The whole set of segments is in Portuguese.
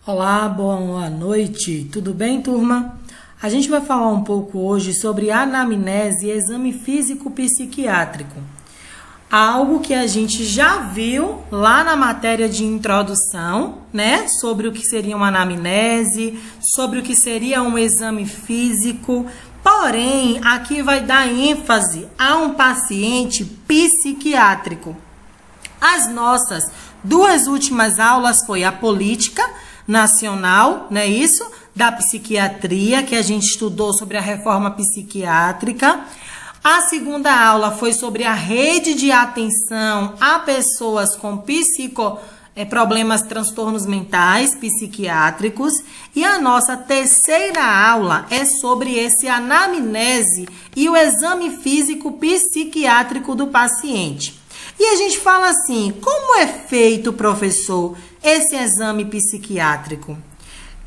Olá, boa noite. Tudo bem, turma? A gente vai falar um pouco hoje sobre anamnese e exame físico psiquiátrico. Algo que a gente já viu lá na matéria de introdução, né? Sobre o que seria uma anamnese, sobre o que seria um exame físico. Porém, aqui vai dar ênfase a um paciente psiquiátrico. As nossas duas últimas aulas foi a política nacional, não é isso? Da psiquiatria, que a gente estudou sobre a reforma psiquiátrica. A segunda aula foi sobre a rede de atenção a pessoas com problemas, transtornos mentais, psiquiátricos. E a nossa terceira aula é sobre esse anamnese e o exame físico psiquiátrico do paciente. E a gente fala assim, como é feito, professor, esse exame psiquiátrico?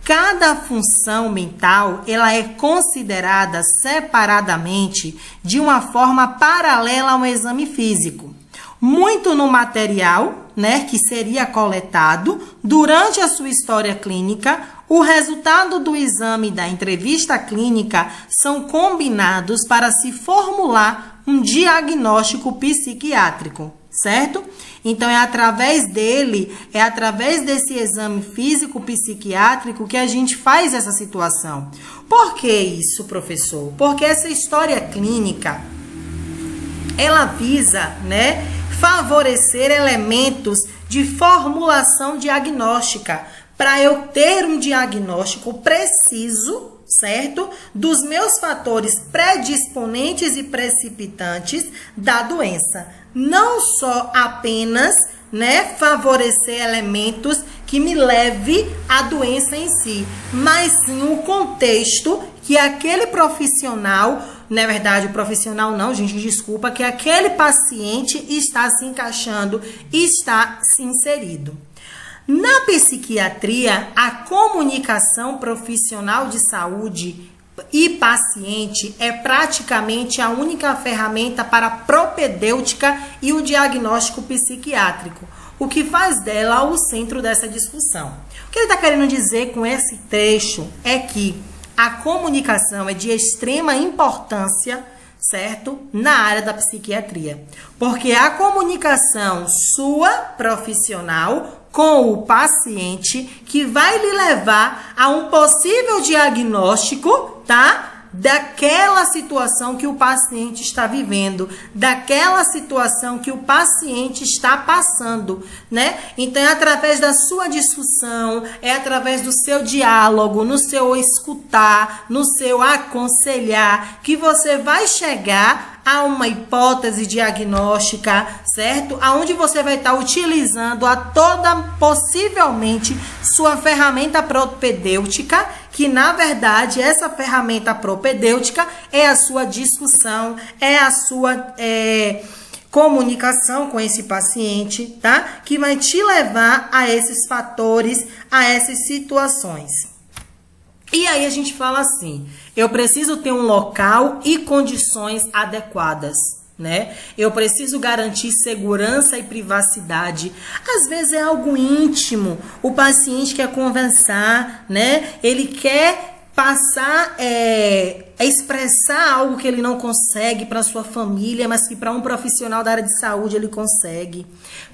Cada função mental, ela é considerada separadamente de uma forma paralela ao exame físico. Muito no material, né, que seria coletado durante a sua história clínica, o resultado do exame e da entrevista clínica são combinados para se formular um diagnóstico psiquiátrico, certo? Então, é através desse exame físico psiquiátrico que a gente faz essa situação. Por que isso, professor? Porque essa história clínica, ela visa, né, favorecer elementos de formulação diagnóstica, para eu ter um diagnóstico preciso, certo? Dos meus fatores predisponentes e precipitantes da doença. Não só apenas, né, favorecer elementos que me leve à doença em si, mas sim o contexto que aquele profissional, na verdade, o profissional não, gente, desculpa, que aquele paciente está se encaixando, está se inserido. Na psiquiatria, a comunicação profissional de saúde e paciente é praticamente a única ferramenta para a propedêutica e o diagnóstico psiquiátrico, o que faz dela o centro dessa discussão. O que ele está querendo dizer com esse trecho é que a comunicação é de extrema importância, certo? Na área da psiquiatria. Porque a comunicação sua, profissional, com o paciente, que vai lhe levar a um possível diagnóstico, tá? Daquela situação que o paciente está vivendo, daquela situação que o paciente está passando, né? Então, é através da sua discussão, é através do seu diálogo, no seu escutar, no seu aconselhar, que você vai chegar a uma hipótese diagnóstica, certo? Aonde você vai estar utilizando possivelmente sua ferramenta propedêutica, que na verdade essa ferramenta propedêutica é a sua discussão, é a sua comunicação com esse paciente, tá? Que vai te levar a esses fatores, a essas situações. E aí a gente fala assim, eu preciso ter um local e condições adequadas, né? Eu preciso garantir segurança e privacidade. Às vezes é algo íntimo, o paciente quer conversar, né? Ele quer passar, expressar algo que ele não consegue para sua família, mas que para um profissional da área de saúde ele consegue.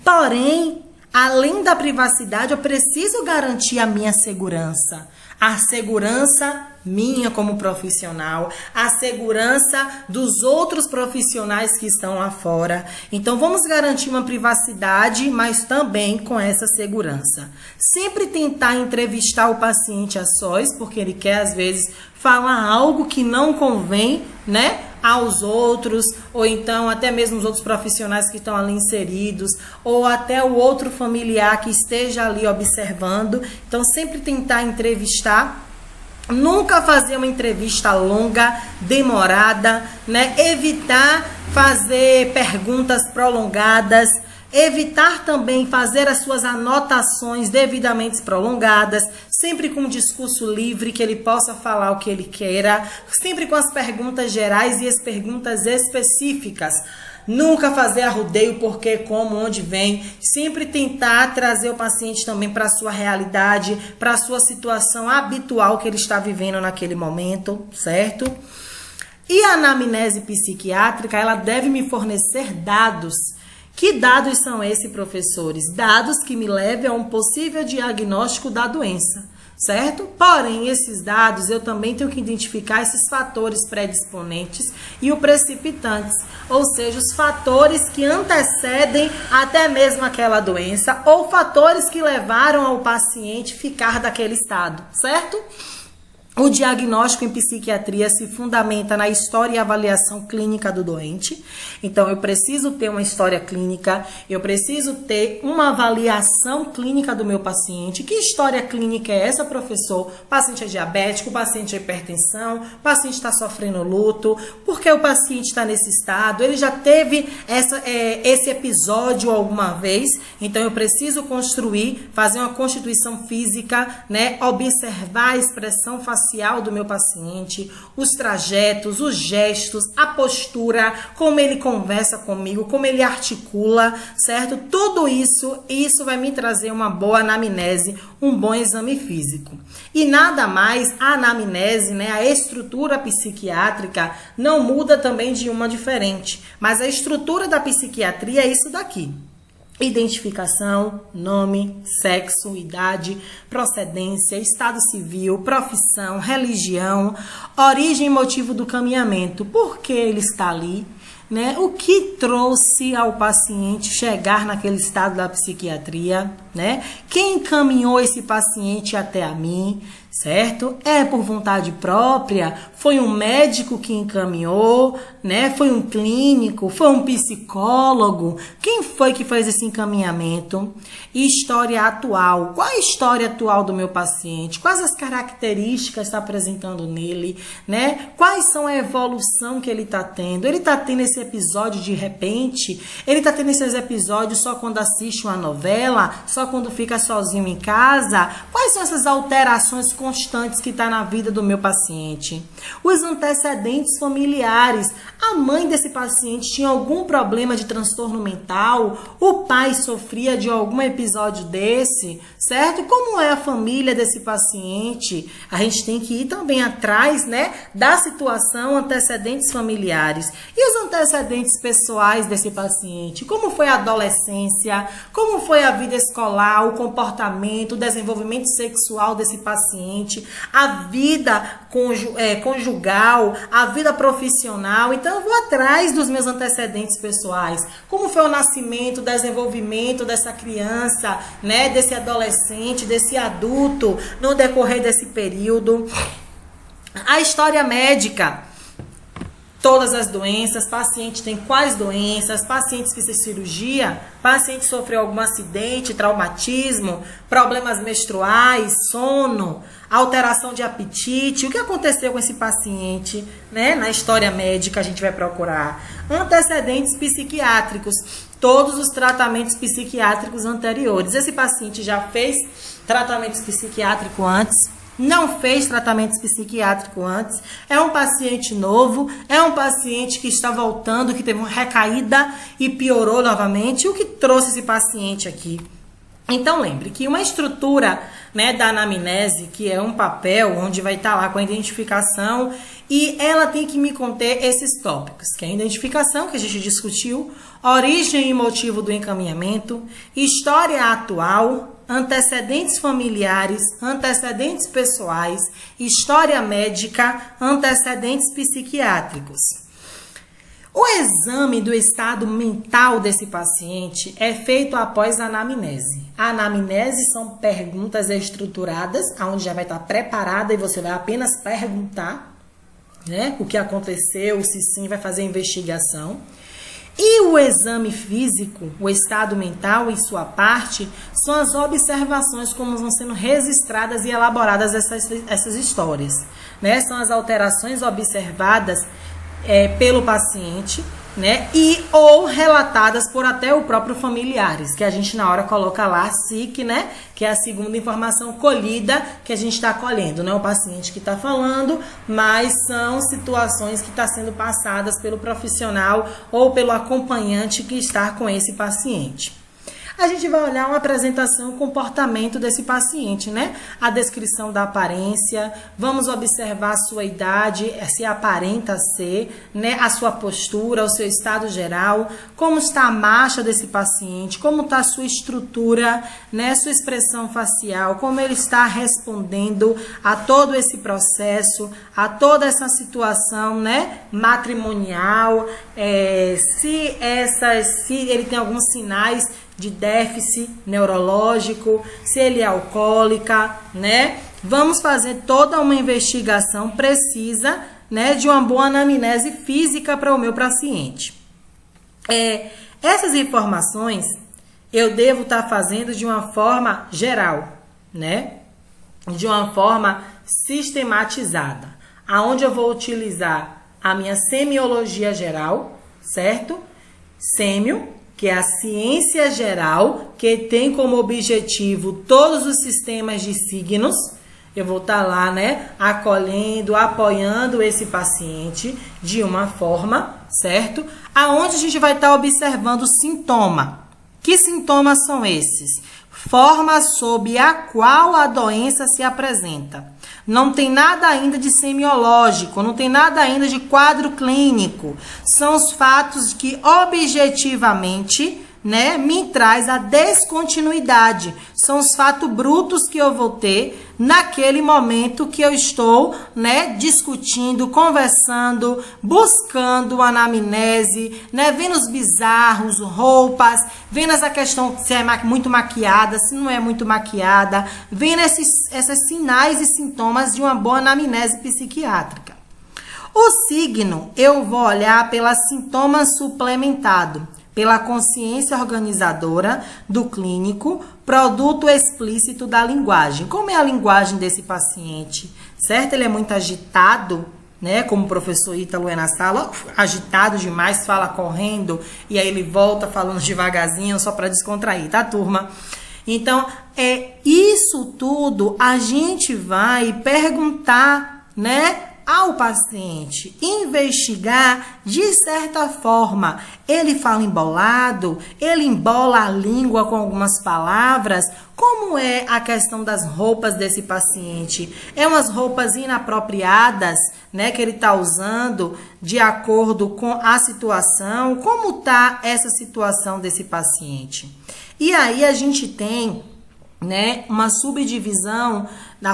Porém, além da privacidade, eu preciso garantir a minha segurança. A segurança minha como profissional, a segurança dos outros profissionais que estão lá fora. Então, vamos garantir uma privacidade, mas também com essa segurança. Sempre tentar entrevistar o paciente a sós, porque ele quer, às vezes, falar algo que não convém, né, aos outros, ou então até mesmo os outros profissionais que estão ali inseridos, ou até o outro familiar que esteja ali observando. Então, sempre tentar entrevistar. Nunca fazer uma entrevista longa, demorada, né? Evitar fazer perguntas prolongadas, evitar também fazer as suas anotações devidamente prolongadas, sempre com um discurso livre, que ele possa falar o que ele queira, sempre com as perguntas gerais e as perguntas específicas. Nunca fazer arrudeio porque, como, onde vem. Sempre tentar trazer o paciente também para a sua realidade, para a sua situação habitual que ele está vivendo naquele momento, certo? E a anamnese psiquiátrica, ela deve me fornecer dados. Que dados são esses, professores? Dados que me levem a um possível diagnóstico da doença, certo? Porém, esses dados eu também tenho que identificar esses fatores predisponentes e os precipitantes, ou seja, os fatores que antecedem até mesmo aquela doença ou fatores que levaram ao paciente ficar daquele estado, certo? O diagnóstico em psiquiatria se fundamenta na história e avaliação clínica do doente. Então, eu preciso ter uma história clínica, eu preciso ter uma avaliação clínica do meu paciente. Que história clínica é essa, professor? O paciente é diabético, o paciente é hipertensão, o paciente está sofrendo luto, porque o paciente está nesse estado, ele já teve esse episódio alguma vez. Então, eu preciso construir, fazer uma constituição física, né? Observar a expressão facial do meu paciente, os trajetos, os gestos, a postura, como ele conversa comigo, como ele articula, certo? Tudo isso vai me trazer uma boa anamnese, um bom exame físico. E nada mais, a anamnese, né, a estrutura psiquiátrica não muda também de uma diferente, mas a estrutura da psiquiatria é isso daqui. Identificação, nome, sexo, idade, procedência, estado civil, profissão, religião, origem e motivo do caminhamento, por que ele está ali, né? O que trouxe ao paciente chegar naquele estado da psiquiatria, né? Quem encaminhou esse paciente até a mim, certo? É por vontade própria? Foi um médico que encaminhou, né? Foi um clínico? Foi um psicólogo? Quem foi que fez esse encaminhamento? História atual. Qual a história atual do meu paciente? Quais as características está apresentando nele, né? Quais são a evolução que ele está tendo? Ele está tendo esse episódio de repente? Ele está tendo esses episódios só quando assiste uma novela? Só quando fica sozinho em casa? Quais são essas alterações constantes que está na vida do meu paciente? Os antecedentes familiares. A mãe desse paciente tinha algum problema de transtorno mental? O pai sofria de algum episódio desse? Certo? Como é a família desse paciente? A gente tem que ir também atrás, né, da situação, antecedentes familiares. E os antecedentes pessoais desse paciente? Como foi a adolescência? Como foi a vida escolar, o comportamento, o desenvolvimento sexual desse paciente, a vida conjugal, a vida profissional? Então, eu vou atrás dos meus antecedentes pessoais. Como foi o nascimento, o desenvolvimento dessa criança, né, desse adolescente, desse adulto, no decorrer desse período. A história médica. Todas as doenças, paciente tem quais doenças, pacientes fizeram cirurgia, paciente sofreu algum acidente, traumatismo, problemas menstruais, sono, alteração de apetite. O que aconteceu com esse paciente, né? Na história médica a gente vai procurar. Antecedentes psiquiátricos, todos os tratamentos psiquiátricos anteriores. Esse paciente já fez tratamento psiquiátrico antes? Não fez tratamento psiquiátrico antes, é um paciente novo, é um paciente que está voltando, que teve uma recaída e piorou novamente. O que trouxe esse paciente aqui? Então, lembre que uma estrutura, né, da anamnese, que é um papel onde vai estar lá com a identificação, e ela tem que me conter esses tópicos, que é a identificação, que a gente discutiu, origem e motivo do encaminhamento, história atual, antecedentes familiares, antecedentes pessoais, história médica, antecedentes psiquiátricos. O exame do estado mental desse paciente é feito após a anamnese. A anamnese são perguntas estruturadas, onde já vai estar preparada e você vai apenas perguntar, né, o que aconteceu, se sim, vai fazer a investigação. E o exame físico, o estado mental em sua parte, são as observações como vão sendo registradas e elaboradas essas histórias, né? São as alterações observadas pelo paciente né? E ou relatadas por até o próprio familiares, que a gente na hora coloca lá SIC, né? Que é a segunda informação colhida que a gente está colhendo, não é o paciente que está falando, mas são situações que estão sendo passadas pelo profissional ou pelo acompanhante que está com esse paciente. A gente vai olhar uma apresentação, o comportamento desse paciente, né? A descrição da aparência, vamos observar a sua idade, se aparenta ser, né? A sua postura, o seu estado geral, como está a marcha desse paciente, como está a sua estrutura, né? Sua expressão facial, como ele está respondendo a todo esse processo, a toda essa situação, né? Matrimonial, se ele tem alguns sinais de déficit neurológico, se ele é alcoólica, né? Vamos fazer toda uma investigação precisa, né, de uma boa anamnese física para o meu paciente. Essas informações eu devo estar fazendo de uma forma geral, né? De uma forma sistematizada, aonde eu vou utilizar a minha semiologia geral, certo? Sêmio, que é a ciência geral, que tem como objetivo todos os sistemas de signos. Eu vou estar lá, né, acolhendo, apoiando esse paciente de uma forma, certo? Aonde a gente vai estar observando o sintoma. Que sintomas são esses? Forma sob a qual a doença se apresenta. Não tem nada ainda de semiológico, não tem nada ainda de quadro clínico. São os fatos que objetivamente, né, me traz a descontinuidade. São os fatos brutos que eu vou ter naquele momento que eu estou, né, discutindo, conversando, buscando anamnese, né, vendo os bizarros, roupas, vendo essa questão se é muito maquiada, se não é muito maquiada, vendo esses sinais e sintomas de uma boa anamnese psiquiátrica. O signo eu vou olhar pela sintoma suplementado, pela consciência organizadora do clínico, produto explícito da linguagem. Como é a linguagem desse paciente? Certo? Ele é muito agitado, né? Como o professor Ítalo é na sala, agitado demais, fala correndo, e aí ele volta falando devagarzinho só para descontrair, tá, turma? Então, isso tudo a gente vai perguntar, né, ao paciente, investigar de certa forma. Ele fala embolado, ele embola a língua com algumas palavras. Como é a questão das roupas desse paciente? É umas roupas inapropriadas, né, que ele está usando de acordo com a situação? Como está essa situação desse paciente? E aí a gente tem, né, uma subdivisão,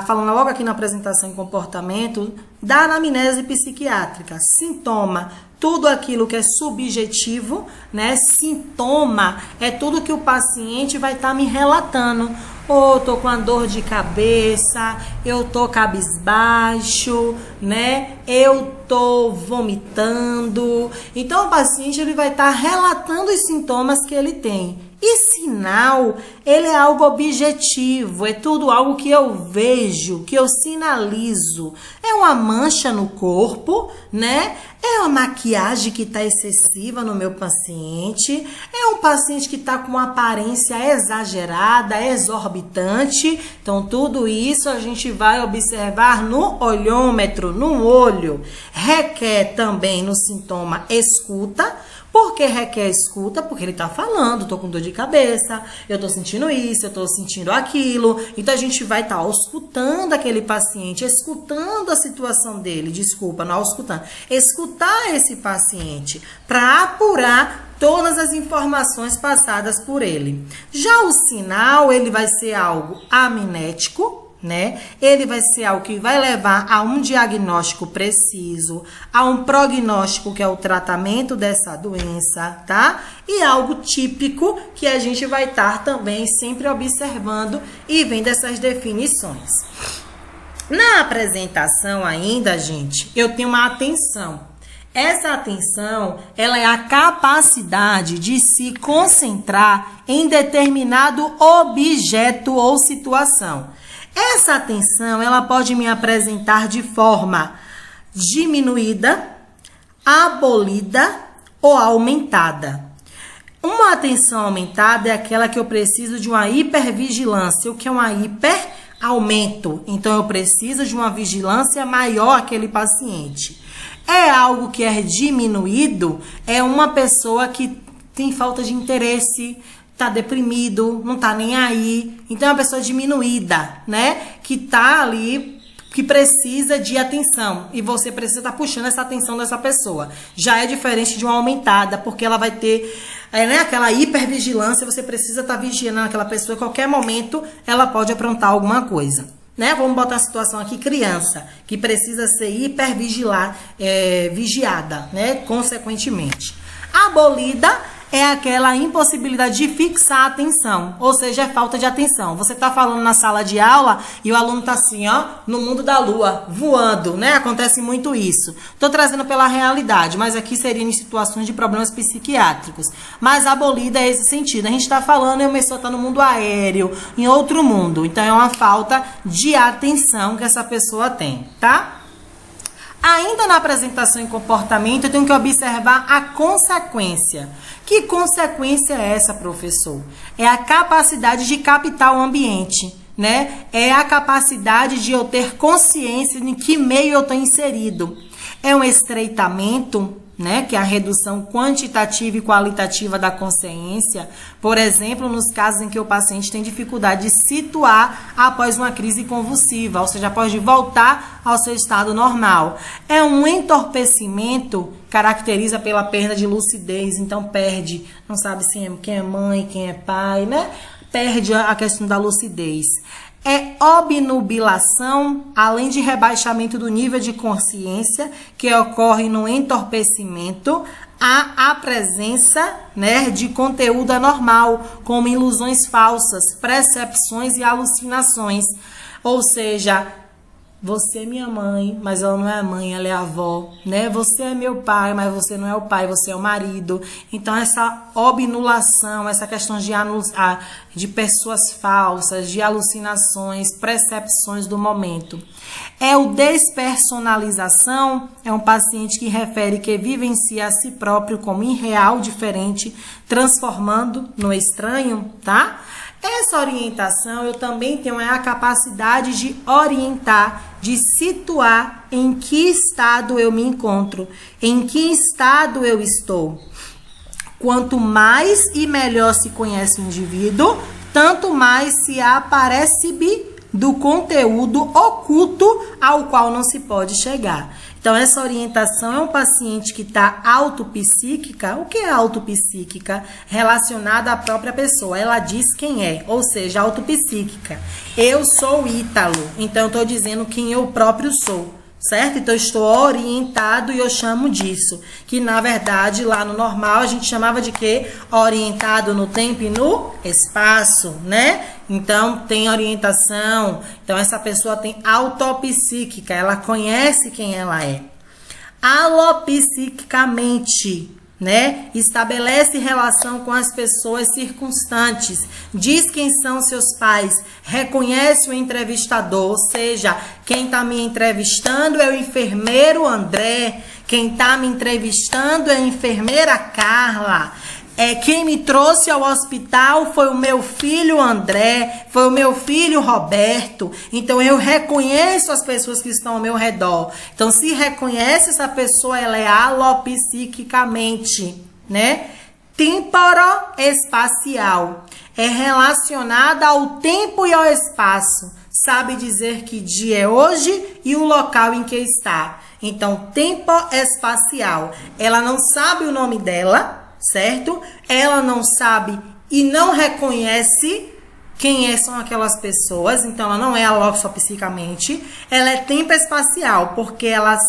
falando logo aqui na apresentação em comportamento, da anamnese psiquiátrica. Sintoma, tudo aquilo que é subjetivo, né? Sintoma é tudo que o paciente vai estar me relatando. Ou tô com a dor de cabeça, eu tô cabisbaixo, né? Eu tô vomitando. Então o paciente ele vai estar relatando os sintomas que ele tem. E sinal, ele é algo objetivo, é tudo algo que eu vejo, que eu sinalizo. É uma mancha no corpo, né? É uma maquiagem que está excessiva no meu paciente. É um paciente que está com uma aparência exagerada, exorbitante. Então, tudo isso a gente vai observar no olhômetro, no olho. Requer também no sintoma escuta. Por que requer escuta? Porque ele está falando, tô com dor de cabeça, eu tô sentindo isso, eu tô sentindo aquilo. Então a gente vai estar escutando aquele paciente, escutando a situação dele, desculpa, não escutando. Escutar esse paciente para apurar todas as informações passadas por ele. Já o sinal, ele vai ser algo amnético, né? Ele vai ser algo que vai levar a um diagnóstico preciso, a um prognóstico, que é o tratamento dessa doença, tá? E algo típico que a gente vai estar também sempre observando e vendo essas definições. Na apresentação ainda, gente, eu tenho uma atenção. Essa atenção, ela é a capacidade de se concentrar em determinado objeto ou situação. Essa atenção, ela pode me apresentar de forma diminuída, abolida ou aumentada. Uma atenção aumentada é aquela que eu preciso de uma hipervigilância. O que é uma hiperaumento? Então, eu preciso de uma vigilância maior àquele paciente. É algo que é diminuído, é uma pessoa que tem falta de interesse, tá deprimido, não tá nem aí. Então, é uma pessoa diminuída, né? Que tá ali, que precisa de atenção, e você precisa estar puxando essa atenção dessa pessoa. Já é diferente de uma aumentada, porque ela vai ter aquela hipervigilância, você precisa estar vigiando aquela pessoa, a qualquer momento ela pode aprontar alguma coisa. Né? Vamos botar a situação aqui, criança, que precisa ser vigiada, né? Consequentemente. Abolida é aquela impossibilidade de fixar a atenção, ou seja, é falta de atenção. Você está falando na sala de aula e o aluno está assim, ó, no mundo da lua, voando, né? Acontece muito isso. Estou trazendo pela realidade, mas aqui seria em situações de problemas psiquiátricos. Mas abolida é esse sentido. A gente está falando e a pessoa está no mundo aéreo, em outro mundo. Então, é uma falta de atenção que essa pessoa tem, tá? Ainda na apresentação e comportamento, eu tenho que observar a consequência. Que consequência é essa, professor? É a capacidade de captar o ambiente, né? É a capacidade de eu ter consciência de que meio eu estou inserido. É um estreitamento, né, que é a redução quantitativa e qualitativa da consciência, por exemplo, nos casos em que o paciente tem dificuldade de situar após uma crise convulsiva, ou seja, após de voltar ao seu estado normal. É um entorpecimento, caracteriza pela perda de lucidez, então perde, não sabe quem é mãe, quem é pai, né? Perde a questão da lucidez. É obnubilação, além de rebaixamento do nível de consciência, que ocorre no entorpecimento, a presença, né, de conteúdo anormal, como ilusões falsas, percepções e alucinações. Ou seja, você é minha mãe, mas ela não é a mãe, ela é a avó, né? Você é meu pai, mas você não é o pai, você é o marido. Então, essa obnulação, essa questão de pessoas falsas, de alucinações, percepções do momento. É o despersonalização, é um paciente que refere que vivencia a si próprio como irreal, diferente, transformando no estranho, tá? Essa orientação eu também tenho a capacidade de orientar, de situar em que estado eu me encontro, em que estado eu estou. Quanto mais e melhor se conhece o indivíduo, tanto mais se aparece-me do conteúdo oculto ao qual não se pode chegar. Então, essa orientação é um paciente que está autopsíquica. O que é autopsíquica? Relacionada à própria pessoa. Ela diz quem é, ou seja, autopsíquica. Eu sou Ítalo, então eu estou dizendo quem eu próprio sou. Certo? Então, eu estou orientado e eu chamo disso. Que, na verdade, lá no normal, a gente chamava de quê? Orientado no tempo e no espaço, né? Então, tem orientação. Então, essa pessoa tem autopsíquica. Ela conhece quem ela é. Alopsiquicamente, né? Estabelece relação com as pessoas circunstantes, diz quem são seus pais, reconhece o entrevistador, ou seja, quem está me entrevistando é o enfermeiro André, quem está me entrevistando é a enfermeira Carla. Quem me trouxe ao hospital foi o meu filho André, foi o meu filho Roberto. Então, eu reconheço as pessoas que estão ao meu redor. Então, se reconhece essa pessoa, ela é alopsiquicamente, né? Temporoespacial. É relacionada ao tempo e ao espaço. Sabe dizer que dia é hoje e o local em que está. Então, tempo-espacial. Ela não sabe o nome dela, certo? Ela não sabe e não reconhece quem são aquelas pessoas, então ela não é alopsicamente, ela é tempo-espacial, porque ela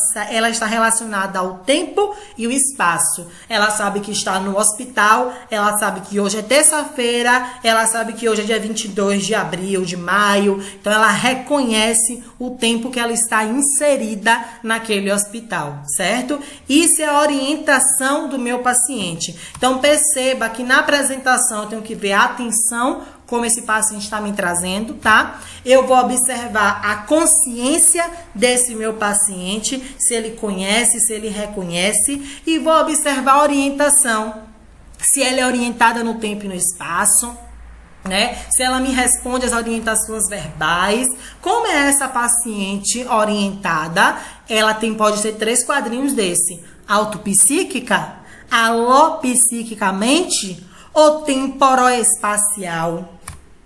está relacionada ao tempo e o espaço. Ela sabe que está no hospital, ela sabe que hoje é terça-feira, ela sabe que hoje é dia 22 de abril, de maio, então ela reconhece o tempo que ela está inserida naquele hospital, certo? Isso é a orientação do meu paciente. Então perceba que na apresentação eu tenho que ver a atenção, como esse paciente está me trazendo, tá? Eu vou observar a consciência desse meu paciente, se ele conhece, se ele reconhece, e vou observar a orientação, se ela é orientada no tempo e no espaço, né? Se ela me responde as orientações verbais, como é essa paciente orientada, ela pode ser 3 quadrinhos desse: autopsíquica, alopsiquicamente ou temporoespacial,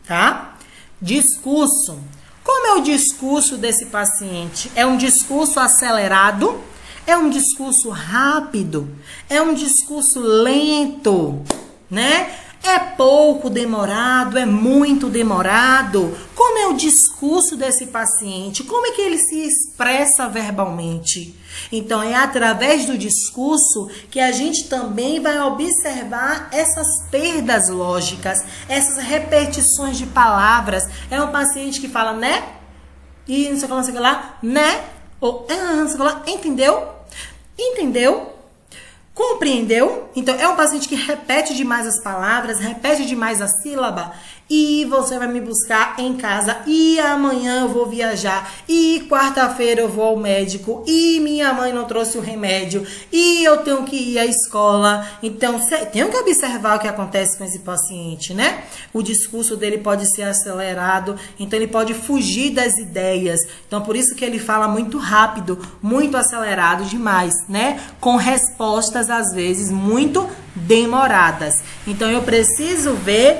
tá? Discurso. Como é o discurso desse paciente? É um discurso acelerado? É um discurso rápido? É um discurso lento, né? É pouco demorado? É muito demorado? Como é o discurso desse paciente? Como é que ele se expressa verbalmente? Então, é através do discurso que a gente também vai observar essas perdas lógicas, essas repetições de palavras. É um paciente que fala, né? E não sei o que lá, né? Ou, não sei o que lá, entendeu? Entendeu? Compreendeu? Então, é um paciente que repete demais as palavras, repete demais a sílaba. E você vai me buscar em casa. E amanhã eu vou viajar. E quarta-feira eu vou ao médico. E minha mãe não trouxe o remédio. E eu tenho que ir à escola. Então, tenho que observar o que acontece com esse paciente, né? O discurso dele pode ser acelerado. Então, ele pode fugir das ideias. Então, por isso que ele fala muito rápido, muito acelerado demais, né? Com respostas, às vezes, muito demoradas. Então, eu preciso ver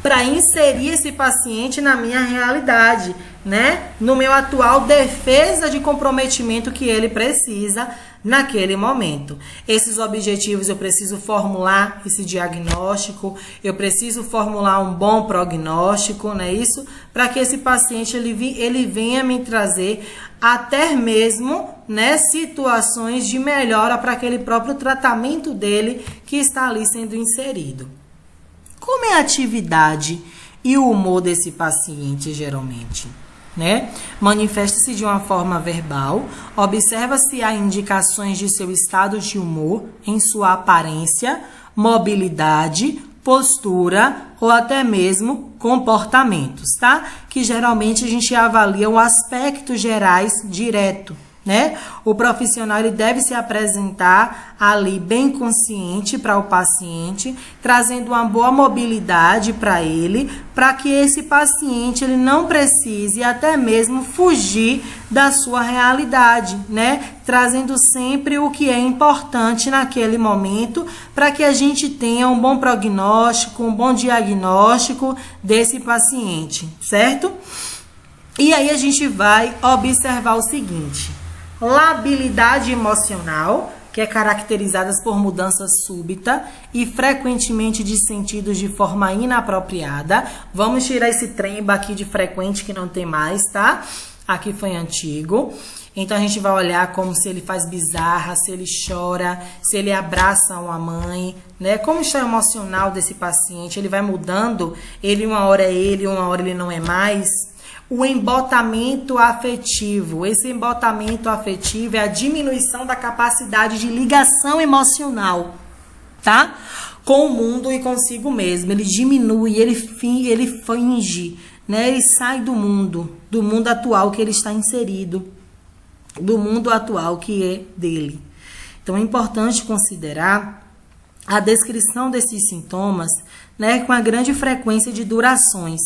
para inserir esse paciente na minha realidade, né? No meu atual defesa de comprometimento que ele precisa naquele momento. Esses objetivos eu preciso formular esse diagnóstico, eu preciso formular um bom prognóstico, né? Isso para que esse paciente ele venha me trazer até mesmo, né, situações de melhora para aquele próprio tratamento dele que está ali sendo inserido. Como é a atividade e o humor desse paciente, geralmente? Né? Manifesta-se de uma forma verbal, observa se há indicações de seu estado de humor em sua aparência, mobilidade, postura ou até mesmo comportamentos, tá? Que geralmente a gente avalia o aspecto gerais direto, né? O profissional ele deve se apresentar ali bem consciente para o paciente, trazendo uma boa mobilidade para ele, para que esse paciente ele não precise até mesmo fugir da sua realidade, né? Trazendo sempre o que é importante naquele momento, para que a gente tenha um bom prognóstico, um bom diagnóstico desse paciente, certo? E aí a gente vai observar o seguinte: labilidade emocional, que é caracterizada por mudança súbita e frequentemente de sentidos de forma inapropriada. Vamos tirar esse tremba aqui de frequente que não tem mais, tá? Aqui foi antigo. Então a gente vai olhar como se ele faz bizarra, se ele chora, se ele abraça uma mãe, né? Como está o emocional desse paciente, ele vai mudando, ele uma hora é ele, uma hora ele não é mais. O embotamento afetivo. Esse embotamento afetivo é a diminuição da capacidade de ligação emocional, tá? Com o mundo e consigo mesmo. Ele diminui, ele finge, né? Ele sai do mundo atual que ele está inserido, do mundo atual que é dele. Então é importante considerar a descrição desses sintomas, né, com a grande frequência de durações,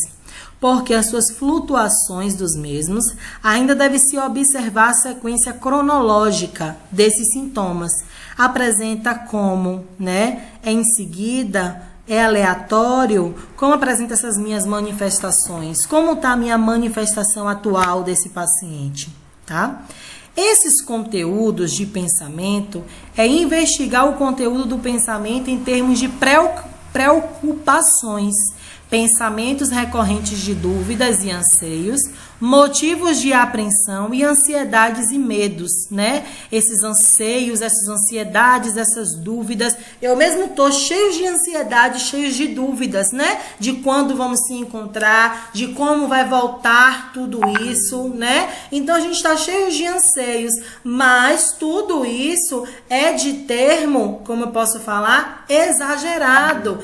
porque as suas flutuações dos mesmos ainda deve se observar a sequência cronológica desses sintomas. Apresenta como, né? Em seguida, é aleatório? Como apresenta essas minhas manifestações? Como está a minha manifestação atual desse paciente, tá? Esses conteúdos de pensamento é investigar o conteúdo do pensamento em termos de preocupações, pensamentos recorrentes de dúvidas e anseios, motivos de apreensão e ansiedades e medos, né? Esses anseios, essas ansiedades, essas dúvidas. Eu mesmo tô cheio de ansiedade, cheio de dúvidas, né? De quando vamos se encontrar, de como vai voltar tudo isso, né? Então a gente tá cheio de anseios, mas tudo isso é de termo, como eu posso falar, exagerado,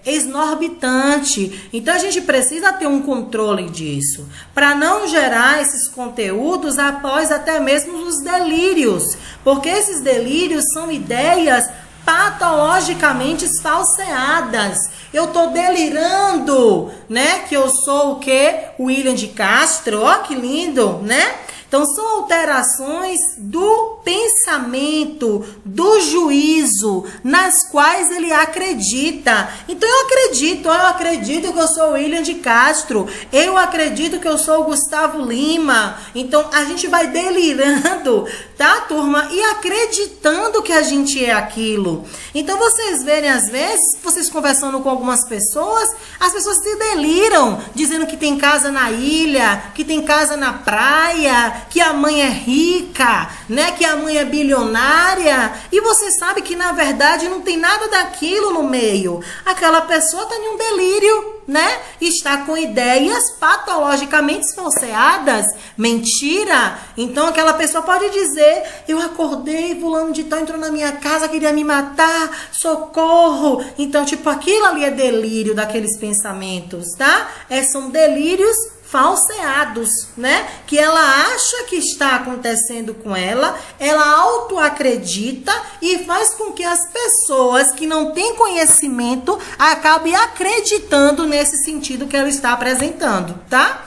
exorbitante. Então a gente precisa ter um controle disso, para não gerar esses conteúdos após até mesmo os delírios, porque esses delírios são ideias patologicamente falseadas. Eu tô delirando, né? Que eu sou o quê? William de Castro, ó que lindo, né? Então, são alterações do pensamento, do juízo, nas quais ele acredita. Então, eu acredito que eu sou William de Castro, eu acredito que eu sou Gustavo Lima. Então, a gente vai delirando, tá, turma? E acreditando que a gente é aquilo. Então, vocês verem, às vezes, vocês conversando com algumas pessoas, as pessoas se deliram, dizendo que tem casa na ilha, que tem casa na praia, que a mãe é rica, né? Que a mãe é bilionária. E você sabe que, na verdade, não tem nada daquilo no meio. Aquela pessoa está em um delírio, né? Está com ideias patologicamente falseadas. Mentira. Então, aquela pessoa pode dizer: eu acordei, fulano de tal entrou na minha casa, queria me matar, socorro. Então, tipo, aquilo ali é delírio daqueles pensamentos, tá? São delírios falseados, né? Que ela acha que está acontecendo com ela autoacredita e faz com que as pessoas que não têm conhecimento acabem acreditando nesse sentido que ela está apresentando, tá?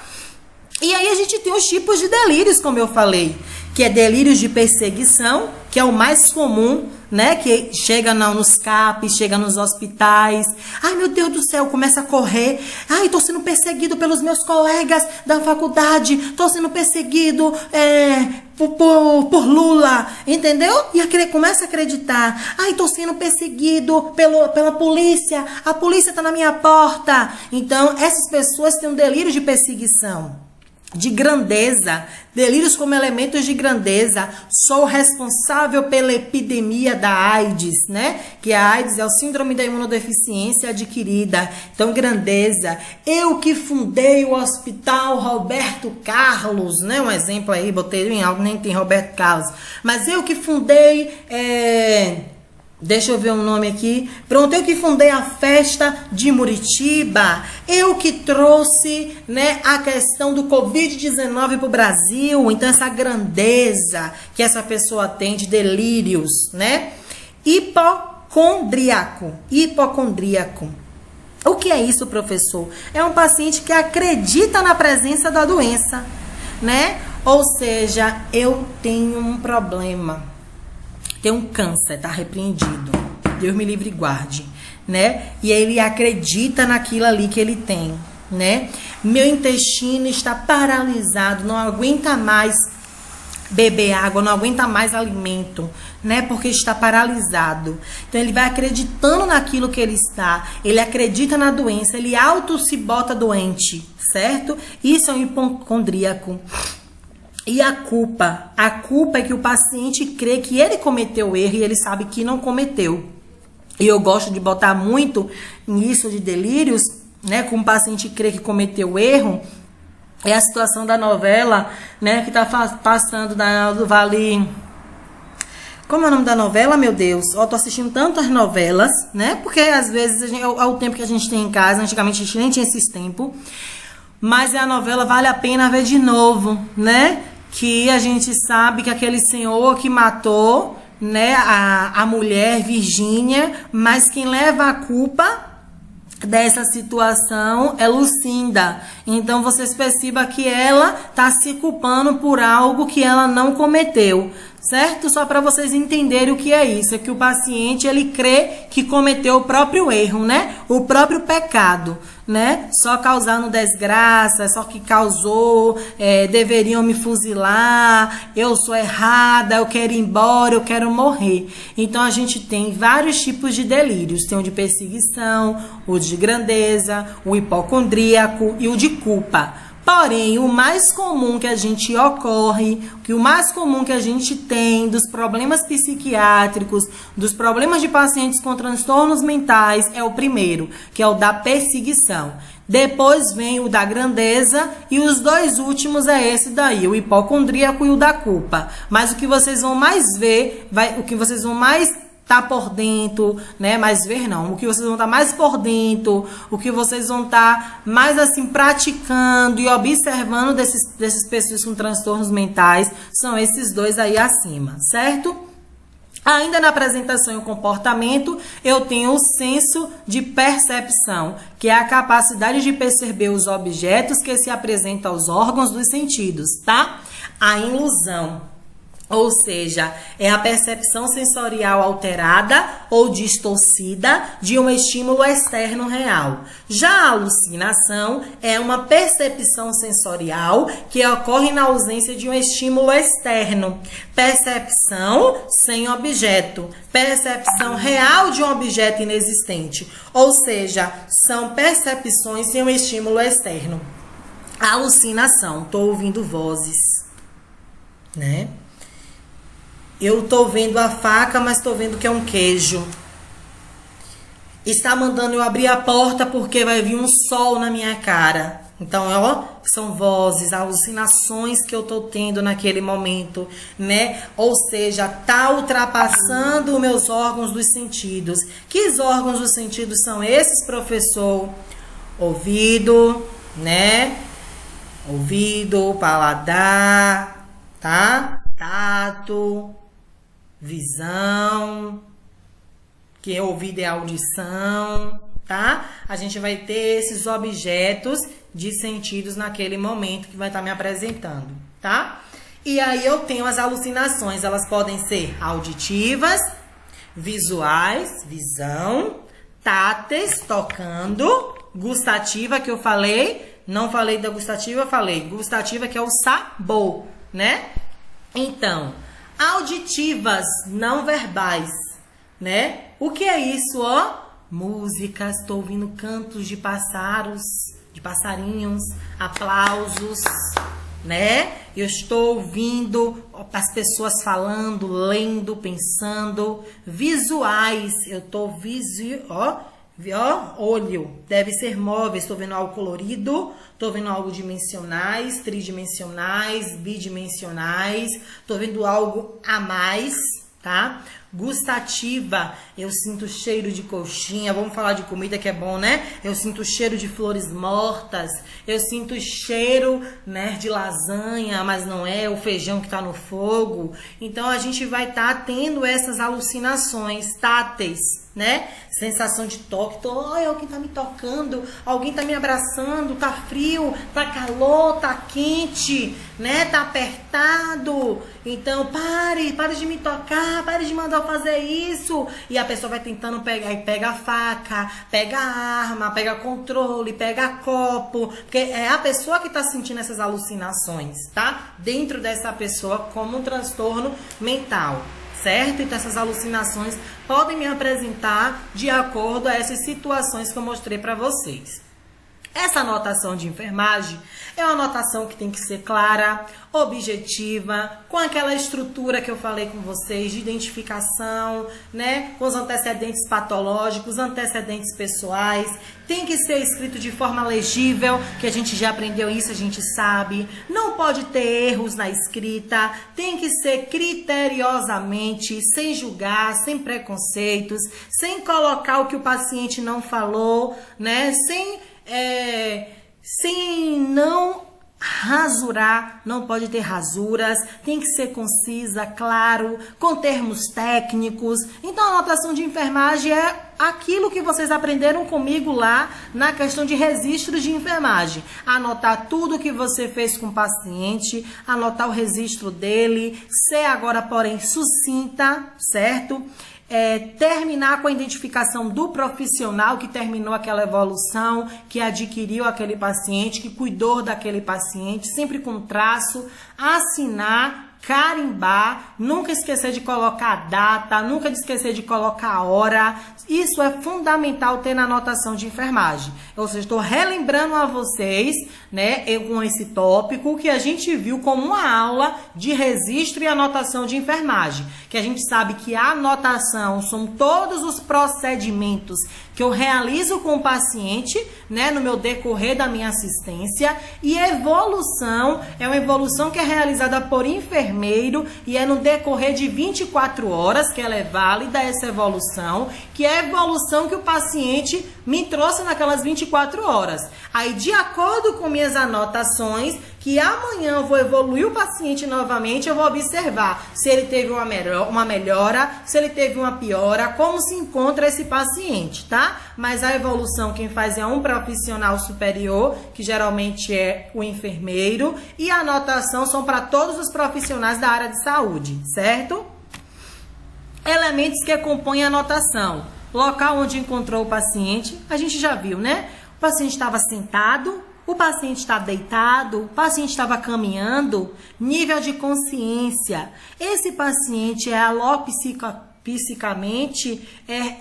E aí a gente tem os tipos de delírios, como eu falei, que é delírios de perseguição, que é o mais comum, né? Que chega nos CAPs, chega nos hospitais. Ai, meu Deus do céu, começa a correr. Ai, tô sendo perseguido pelos meus colegas da faculdade. Tô sendo perseguido por Lula, entendeu? E começa a acreditar. Ai, tô sendo perseguido pela polícia. A polícia tá na minha porta. Então, essas pessoas têm um delírio de perseguição, de grandeza, delírios como elementos de grandeza. Sou responsável pela epidemia da AIDS, né? Que a AIDS é o síndrome da imunodeficiência adquirida. Então, grandeza. Eu que fundei o Hospital Roberto Carlos, né? Um exemplo aí, botei em algo, nem tem Roberto Carlos. Mas eu que fundei... Deixa eu ver um nome aqui. Pronto, eu que fundei a festa de Muritiba. Eu que trouxe, né, a questão do Covid-19 para o Brasil. Então, essa grandeza que essa pessoa tem de delírios, né? Hipocondríaco. O que é isso, professor? É um paciente que acredita na presença da doença, né? Ou seja, eu tenho um problema. Tem um câncer, tá repreendido. Deus me livre e guarde, né? E ele acredita naquilo ali que ele tem, né? Meu intestino está paralisado, não aguenta mais beber água, não aguenta mais alimento, né? Porque está paralisado. Então ele vai acreditando naquilo que ele está, ele acredita na doença, ele auto se bota doente, certo? Isso é um hipocondríaco. E a culpa é que o paciente crê que ele cometeu o erro e ele sabe que não cometeu. E eu gosto de botar muito nisso de delírios, né? Como o paciente crê que cometeu o erro, é a situação da novela, né? Que tá passando do Vale... Como é o nome da novela, meu Deus? Tô assistindo tantas novelas, né? Porque às vezes é o tempo que a gente tem em casa, antigamente a gente nem tinha esses tempos. Mas a novela vale a pena ver de novo, né? Que a gente sabe que aquele senhor que matou, né, a mulher Virgínia, mas quem leva a culpa dessa situação é Lucinda. Então vocês percebam que ela está se culpando por algo que ela não cometeu, certo? Só para vocês entenderem o que é isso, é que o paciente ele crê que cometeu o próprio erro, né? O próprio pecado, né? Só causando desgraça, só que causou, deveriam me fuzilar, eu sou errada, eu quero ir embora, eu quero morrer. Então a gente tem vários tipos de delírios, tem o de perseguição, o de grandeza, o hipocondríaco e o de culpa. Porém, o mais comum que a gente tem dos problemas psiquiátricos, dos problemas de pacientes com transtornos mentais, é o primeiro, que é o da perseguição. Depois vem o da grandeza e os dois últimos é esse daí, o hipocondríaco e o da culpa. Mas o que vocês vão mais ver, o que vocês vão mais tá por dentro, né? Mas ver não. O que vocês vão estar mais por dentro, o que vocês vão estar mais assim praticando e observando desses pessoas com transtornos mentais são esses dois aí acima, certo? Ainda na apresentação e o comportamento, eu tenho o senso de percepção, que é a capacidade de perceber os objetos que se apresentam aos órgãos dos sentidos, tá? A ilusão. Ou seja, é a percepção sensorial alterada ou distorcida de um estímulo externo real. Já a alucinação é uma percepção sensorial que ocorre na ausência de um estímulo externo. Percepção sem objeto. Percepção real de um objeto inexistente. Ou seja, são percepções sem um estímulo externo. Alucinação. Estou ouvindo vozes, né? Eu tô vendo a faca, mas tô vendo que é um queijo. Está mandando eu abrir a porta porque vai vir um sol na minha cara. Então, ó, são vozes, alucinações que eu tô tendo naquele momento, né? Ou seja, tá ultrapassando os meus órgãos dos sentidos. Que órgãos dos sentidos são esses, professor? Ouvido, né? Ouvido, paladar, tá? Tato, visão, que é ouvido é audição, tá? A gente vai ter esses objetos de sentidos naquele momento que vai estar me apresentando, tá? E aí eu tenho as alucinações, elas podem ser auditivas, visuais, visão, táteis, tocando, gustativa, que eu falei, não falei da gustativa, falei gustativa, que é o sabor, né? Então, auditivas, não verbais, né? O que é isso, ó? Músicas, estou ouvindo cantos de pássaros, de passarinhos, aplausos, né? Eu estou ouvindo as pessoas falando, lendo, pensando. Visuais, eu estou olho, deve ser móvel, estou vendo algo colorido, estou vendo algo dimensionais, tridimensionais, bidimensionais, estou vendo algo a mais, tá? Gustativa, eu sinto cheiro de coxinha, vamos falar de comida que é bom, né? Eu sinto cheiro de flores mortas, eu sinto cheiro, né, de lasanha, mas não é o feijão que tá no fogo. Então a gente vai estar tendo essas alucinações táteis, né? Sensação de toque, alguém tá me tocando, alguém tá me abraçando, tá frio, tá calor, tá quente, né? Tá apertado. Então pare de me tocar, pare de mandar eu fazer isso. E a pessoa vai tentando pegar, e pega a faca, pega a arma, pega controle, pega copo, porque é a pessoa que tá sentindo essas alucinações, tá? Dentro dessa pessoa como um transtorno mental. Certo? Então essas alucinações podem me apresentar de acordo a essas situações que eu mostrei para vocês. Essa anotação de enfermagem é uma anotação que tem que ser clara, objetiva, com aquela estrutura que eu falei com vocês de identificação, né? Com os antecedentes patológicos, antecedentes pessoais. Tem que ser escrito de forma legível, que a gente já aprendeu isso, a gente sabe. Não pode ter erros na escrita. Tem que ser criteriosamente, sem julgar, sem preconceitos, sem colocar o que o paciente não falou, né? Sem não rasurar, não pode ter rasuras, tem que ser concisa, claro, com termos técnicos. Então a anotação de enfermagem é aquilo que vocês aprenderam comigo lá na questão de registros de enfermagem. Anotar tudo que você fez com o paciente, anotar o registro dele, ser agora, porém, sucinta, certo? Terminar com a identificação do profissional que terminou aquela evolução, que adquiriu aquele paciente, que cuidou daquele paciente, sempre com traço, assinar, carimbar, nunca esquecer de colocar a data, nunca esquecer de colocar a hora. Isso é fundamental ter na anotação de enfermagem. Ou seja, estou relembrando a vocês, né, com esse tópico que a gente viu como uma aula de registro e anotação de enfermagem. Que a gente sabe que a anotação são todos os procedimentos que eu realizo com o paciente, né, no meu decorrer da minha assistência. E evolução é uma evolução que é realizada por enfermeiro e é no decorrer de 24 horas, que ela é válida, essa evolução, que é a evolução que o paciente me trouxe naquelas 24 horas. Aí, de acordo com minhas anotações, que amanhã eu vou evoluir o paciente novamente, eu vou observar se ele teve uma melhora, se ele teve uma piora, como se encontra esse paciente, tá? Mas a evolução quem faz é um profissional superior, que geralmente é o enfermeiro, e a anotação são para todos os profissionais da área de saúde, certo? Elementos que compõem a anotação. Local onde encontrou o paciente, a gente já viu, né? O paciente estava sentado, o paciente está deitado, o paciente estava caminhando, nível de consciência. Esse paciente é alopsicamente,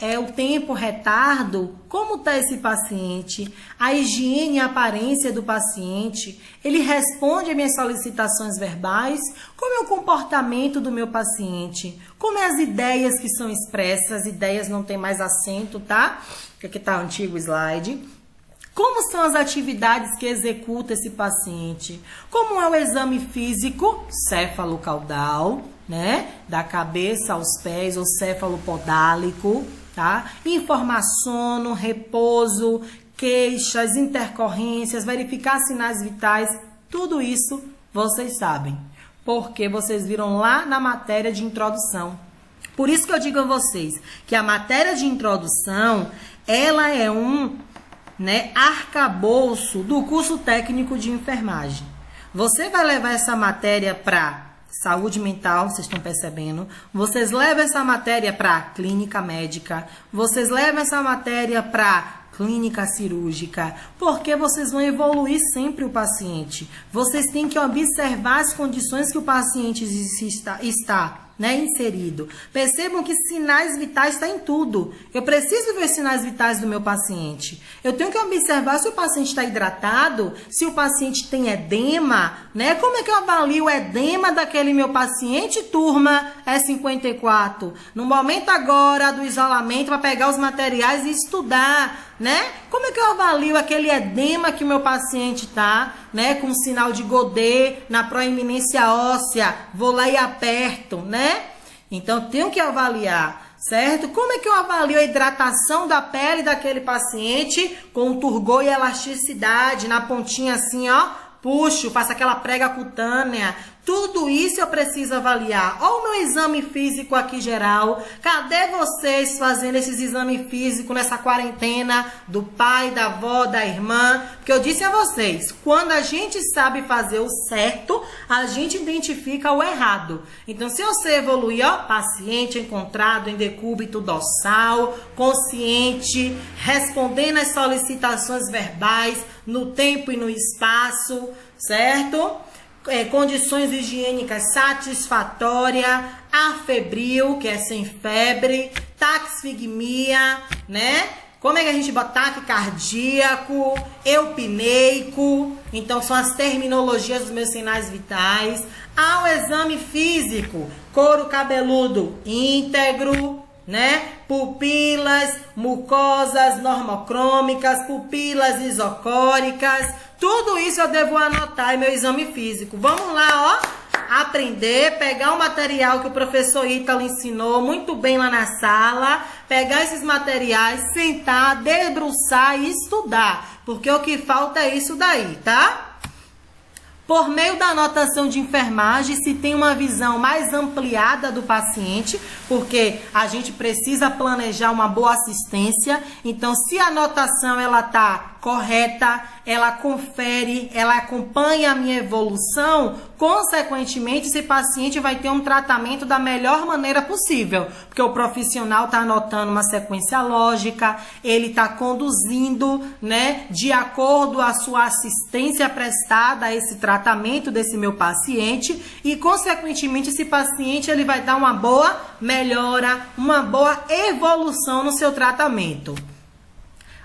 é o tempo retardo? Como está esse paciente? A higiene e a aparência do paciente? Ele responde às minhas solicitações verbais? Como é o comportamento do meu paciente? Como é as ideias que são expressas? As ideias não tem mais acento, tá? Aqui está o antigo slide. Como são as atividades que executa esse paciente? Como é o exame físico céfalo-caudal, né? Da cabeça aos pés, ou céfalo-podálico, tá? Informação, repouso, queixas, intercorrências, verificar sinais vitais, tudo isso vocês sabem, porque vocês viram lá na matéria de introdução. Por isso que eu digo a vocês que a matéria de introdução, ela é arcabouço do curso técnico de enfermagem. Você vai levar essa matéria para saúde mental, vocês estão percebendo? Vocês levam essa matéria para clínica médica, vocês levam essa matéria para clínica cirúrgica, porque vocês vão evoluir sempre o paciente. Vocês têm que observar as condições que o paciente está inserido. Percebam que sinais vitais está em tudo. Eu preciso ver os sinais vitais do meu paciente. Eu tenho que observar se o paciente está hidratado, se o paciente tem edema, né? Como é que eu avalio o edema daquele meu paciente, turma? É 54. No momento agora do isolamento, para pegar os materiais e estudar, né? Como é que eu avalio aquele edema que o meu paciente tá, né? Com sinal de Godet na proeminência óssea, vou lá e aperto, né? Então, tenho que avaliar, certo? Como é que eu avalio a hidratação da pele daquele paciente com turgor e elasticidade na pontinha assim, ó? Puxo, faço aquela prega cutânea. Tudo isso eu preciso avaliar. Olha o meu exame físico aqui geral. Cadê vocês fazendo esses exames físicos nessa quarentena do pai, da avó, da irmã? Porque eu disse a vocês, quando a gente sabe fazer o certo, a gente identifica o errado. Então, se você evoluir, ó, paciente encontrado em decúbito dorsal, consciente, respondendo às solicitações verbais no tempo e no espaço, certo? Condições higiênicas satisfatórias, afebril, que é sem febre, taquisfigmia, né? Como é que a gente bota taquicardíaco, eupneico? Então, são as terminologias dos meus sinais vitais. Ao exame físico, couro cabeludo íntegro, né? Pupilas, mucosas normocrômicas, pupilas isocóricas, tudo isso eu devo anotar em meu exame físico. Vamos lá, ó, aprender, pegar o material que o professor Ítalo ensinou muito bem lá na sala, pegar esses materiais, sentar, debruçar e estudar, porque o que falta é isso daí, tá? Por meio da anotação de enfermagem, se tem uma visão mais ampliada do paciente, porque a gente precisa planejar uma boa assistência. Então, se a anotação ela tá correta, ela confere, ela acompanha a minha evolução, consequentemente, esse paciente vai ter um tratamento da melhor maneira possível, porque o profissional está anotando uma sequência lógica, ele está conduzindo, né, de acordo à sua assistência prestada a esse tratamento desse meu paciente e, consequentemente, esse paciente ele vai dar uma boa melhora, uma boa evolução no seu tratamento.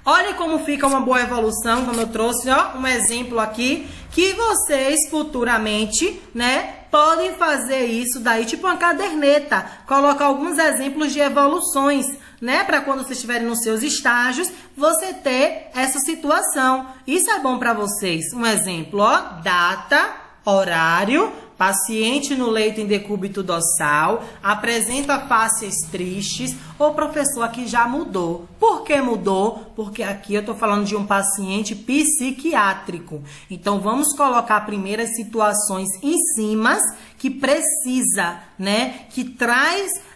Olha como fica uma boa evolução, como eu trouxe, ó, um exemplo aqui, que vocês futuramente, né, podem fazer isso daí, tipo uma caderneta, colocar alguns exemplos de evoluções, né, para quando vocês estiverem nos seus estágios, você ter essa situação. Isso é bom para vocês. Um exemplo, ó, data, horário, paciente no leito em decúbito dorsal, apresenta faces tristes. O professor aqui já mudou. Por que mudou? Porque aqui eu estou falando de um paciente psiquiátrico. Então, vamos colocar primeiro as situações em cima que precisa, né? Que traz...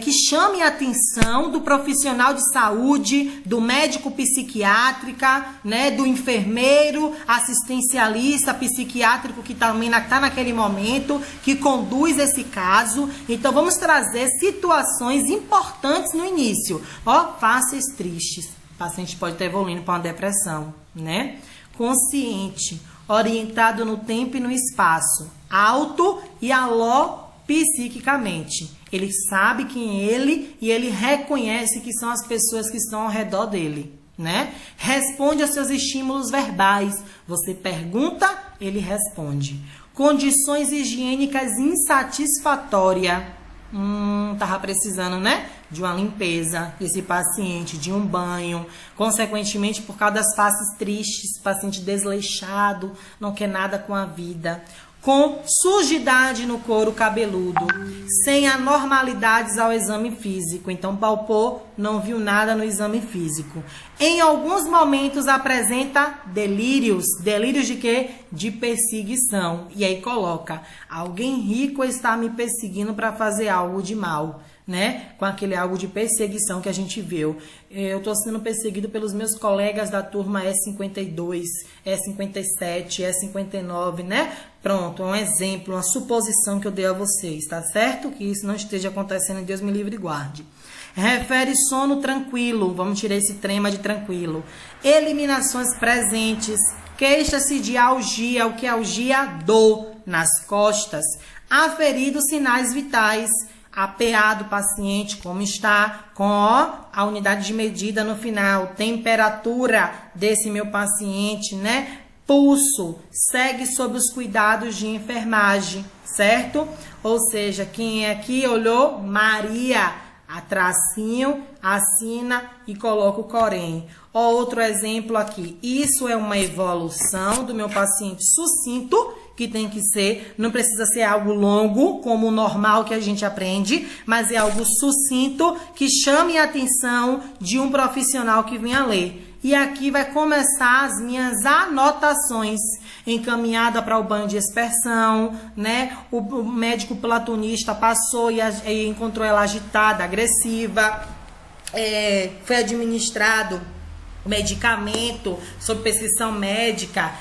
que chame a atenção do profissional de saúde, do médico psiquiátrica, né, do enfermeiro, assistencialista psiquiátrico que também está naquele momento, que conduz esse caso. Então, vamos trazer situações importantes no início. Ó, faces tristes. O paciente pode estar evoluindo para uma depressão, né? Consciente, orientado no tempo e no espaço, auto e aló psiquicamente. Ele sabe quem é ele e ele reconhece que são as pessoas que estão ao redor dele, né? Responde aos seus estímulos verbais. Você pergunta, ele responde. Condições higiênicas insatisfatórias. Tava precisando, né? De uma limpeza, esse paciente, de um banho. Consequentemente, por causa das faces tristes, paciente desleixado, não quer nada com a vida. Com sujidade no couro cabeludo, sem anormalidades ao exame físico. Então, palpou, não viu nada no exame físico. Em alguns momentos apresenta delírios. Delírios de quê? De perseguição. E aí coloca, alguém rico está me perseguindo para fazer algo de mal, né? Com aquele algo de perseguição que a gente viu. Eu estou sendo perseguido pelos meus colegas da turma E52, E57, E59, né? Pronto, um exemplo, uma suposição que eu dei a vocês, tá certo? Que isso não esteja acontecendo, Deus me livre e guarde. Refere sono tranquilo, vamos tirar esse trema de tranquilo. Eliminações presentes, queixa-se de algia, o que é algia? Dor nas costas. Aferido sinais vitais. A PA do paciente, como está, com a unidade de medida no final, temperatura desse meu paciente, né? Pulso, segue sob os cuidados de enfermagem, certo? Ou seja, quem é aqui olhou? Maria, a tracinho, assina e coloca o corém. Outro exemplo aqui, isso é uma evolução do meu paciente sucinto, que tem que ser, não precisa ser algo longo, como o normal que a gente aprende, mas é algo sucinto, que chame a atenção de um profissional que venha ler. E aqui vai começar as minhas anotações, encaminhada para o banho de aspersão, né? O médico platonista passou e encontrou ela agitada, agressiva, foi administrado medicamento sob prescrição médica,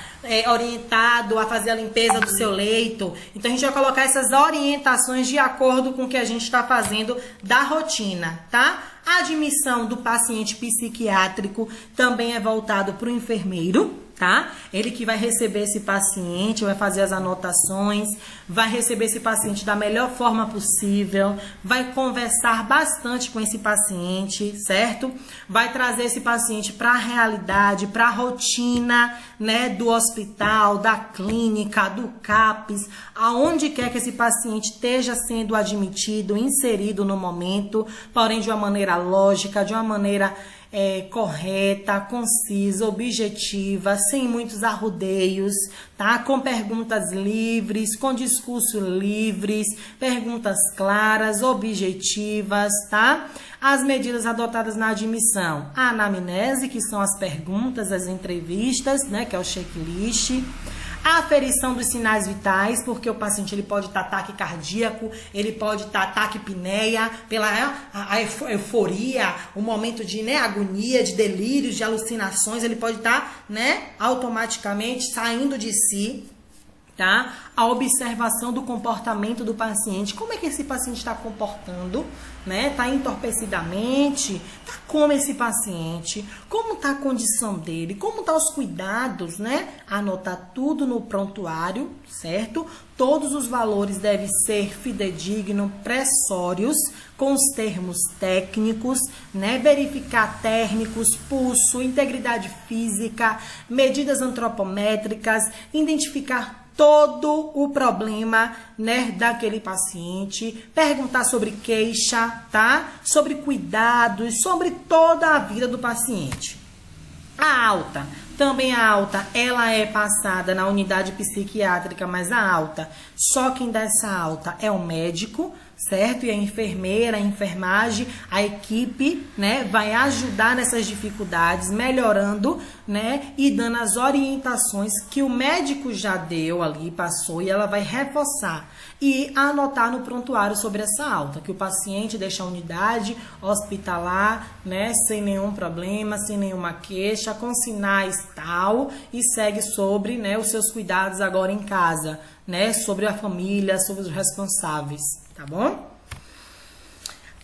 orientado a fazer a limpeza do seu leito. Então, a gente vai colocar essas orientações de acordo com o que a gente está fazendo da rotina, tá? A admissão do paciente psiquiátrico também é voltado para o enfermeiro, tá? Ele que vai receber esse paciente, vai fazer as anotações, vai receber esse paciente da melhor forma possível, vai conversar bastante com esse paciente, certo? Vai trazer esse paciente para a realidade, para a rotina, né, do hospital, da clínica, do CAPS, aonde quer que esse paciente esteja sendo admitido, inserido no momento, porém de uma maneira lógica, de uma maneira correta, concisa, objetiva, sem muitos arrodeios, tá? Com perguntas livres, com discurso livres, perguntas claras, objetivas, tá? As medidas adotadas na admissão, a anamnese, que são as perguntas, as entrevistas, né? Que é o checklist. A aferição dos sinais vitais, porque o paciente ele pode estar taquicardíaco, ele pode estar taquipneia, pela a euforia, o momento de, né, agonia, de delírios, de alucinações, ele pode estar, né, automaticamente saindo de si. tá? A observação do comportamento do paciente. Como é que esse paciente está comportando, né? Tá entorpecidamente? Tá como esse paciente? Como tá a condição dele? Como tá os cuidados, né? Anotar tudo no prontuário, certo? Todos os valores devem ser fidedignos, pressórios, com os termos técnicos, né? Verificar térmicos, pulso, integridade física, medidas antropométricas, identificar todo o problema, né, daquele paciente, perguntar sobre queixa, tá? Sobre cuidados, sobre toda a vida do paciente. A alta, também a alta, ela é passada na unidade psiquiátrica, mas a alta, só quem dá essa alta é o médico, certo? E a enfermeira, a enfermagem, a equipe, né, vai ajudar nessas dificuldades, melhorando, né, e dando as orientações que o médico já deu ali, passou, e ela vai reforçar e anotar no prontuário sobre essa alta, que o paciente deixa a unidade hospitalar, né, sem nenhum problema, sem nenhuma queixa, com sinais tal, e segue sobre, né, os seus cuidados agora em casa, né, sobre a família, sobre os responsáveis. Tá bom?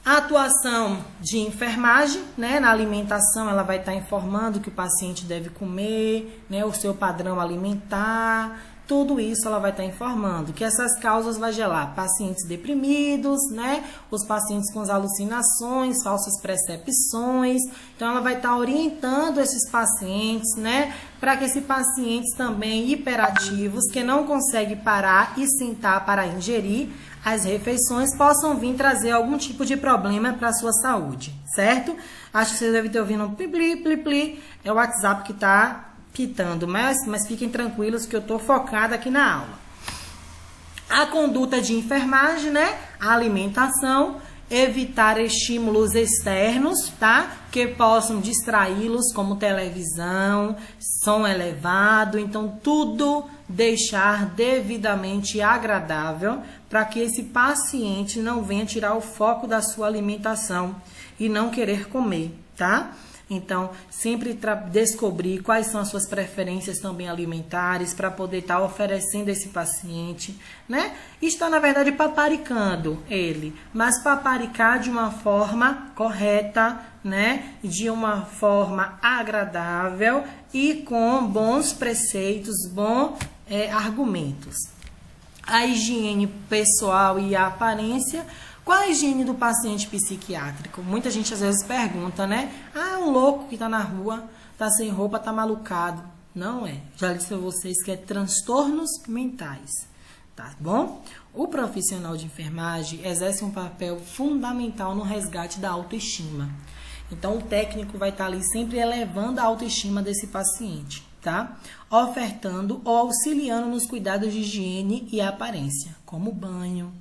A atuação de enfermagem, né, na alimentação, ela vai estar informando que o paciente deve comer, né, o seu padrão alimentar, tudo isso ela vai estar informando. Que essas causas vai gerar pacientes deprimidos, né, os pacientes com as alucinações, falsas percepções. Então, ela vai estar orientando esses pacientes, né, para que esses pacientes também hiperativos, que não conseguem parar e sentar para ingerir as refeições, possam vir trazer algum tipo de problema para a sua saúde, certo? Acho que vocês devem ter ouvido um pli, pli, pli, é o WhatsApp que está pitando, mas fiquem tranquilos que eu estou focada aqui na aula. A conduta de enfermagem, né? A alimentação, evitar estímulos externos, tá? Que possam distraí-los, como televisão, som elevado, então tudo deixar devidamente agradável para que esse paciente não venha tirar o foco da sua alimentação e não querer comer, tá? Então, sempre descobrir quais são as suas preferências também alimentares para poder estar oferecendo a esse paciente, né? Está, na verdade, paparicando ele, mas paparicar de uma forma correta, né? De uma forma agradável e com bons preceitos, bons argumentos. A higiene pessoal e a aparência. Qual a higiene do paciente psiquiátrico? Muita gente às vezes pergunta, né? Ah, um louco que tá na rua, tá sem roupa, tá malucado. Não é. Já disse a vocês que é transtornos mentais, tá bom? O profissional de enfermagem exerce um papel fundamental no resgate da autoestima. Então, o técnico vai estar ali sempre elevando a autoestima desse paciente, tá? Ofertando ou auxiliando nos cuidados de higiene e aparência, como banho,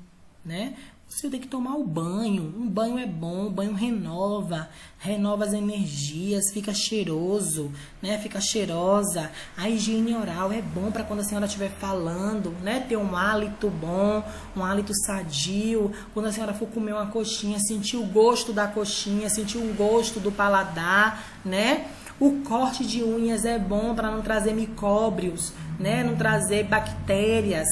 né? Você tem que tomar o banho. Um banho é bom, o banho renova as energias, fica cheiroso, né? Fica cheirosa. A higiene oral é bom para quando a senhora estiver falando, né? Ter um hálito bom, um hálito sadio. Quando a senhora for comer uma coxinha, sentir o gosto da coxinha, sentir o gosto do paladar, né? O corte de unhas é bom para não trazer micróbios, né? Não trazer bactérias.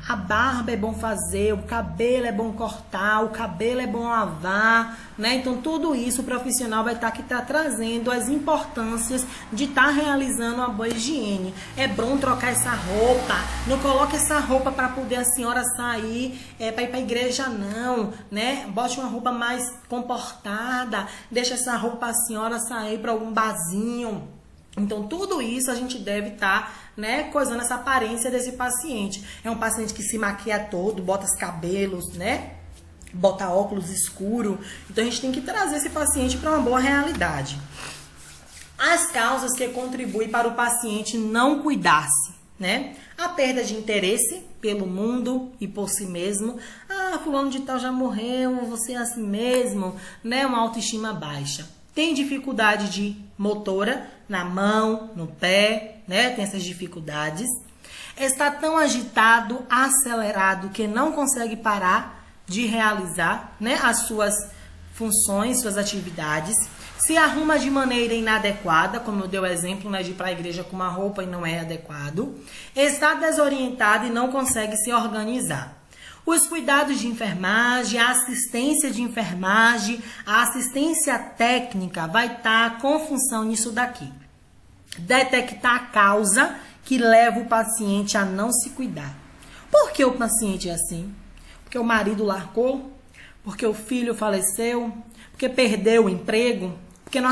A barba é bom fazer, o cabelo é bom cortar, o cabelo é bom lavar, né? Então, tudo isso o profissional vai estar aqui trazendo as importâncias de estar realizando uma boa higiene. É bom trocar essa roupa, não coloque essa roupa para poder a senhora sair, para ir para a igreja não, né? Bote uma roupa mais comportada, deixa essa roupa para a senhora sair para algum barzinho. Então, tudo isso a gente deve estar, né, coisando essa aparência desse paciente. É um paciente que se maquia todo, bota os cabelos, né, bota óculos escuro. Então, a gente tem que trazer esse paciente para uma boa realidade. As causas que contribuem para o paciente não cuidar-se, né? A perda de interesse pelo mundo e por si mesmo. Ah, fulano de tal já morreu, você é assim mesmo, né? Uma autoestima baixa. Tem dificuldade de motora na mão, no pé, né? Tem essas dificuldades. Está tão agitado, acelerado, que não consegue parar de realizar, né, as suas funções, suas atividades. se arruma de maneira inadequada, como eu dei o exemplo, né, de ir para a igreja com uma roupa e não é adequado, está desorientado e não consegue se organizar. Os cuidados de enfermagem, a assistência de enfermagem, a assistência técnica vai estar com função nisso daqui. Detectar a causa que leva o paciente a não se cuidar. Por que o paciente é assim? Porque o marido largou? Porque o filho faleceu? Porque perdeu o emprego? Porque não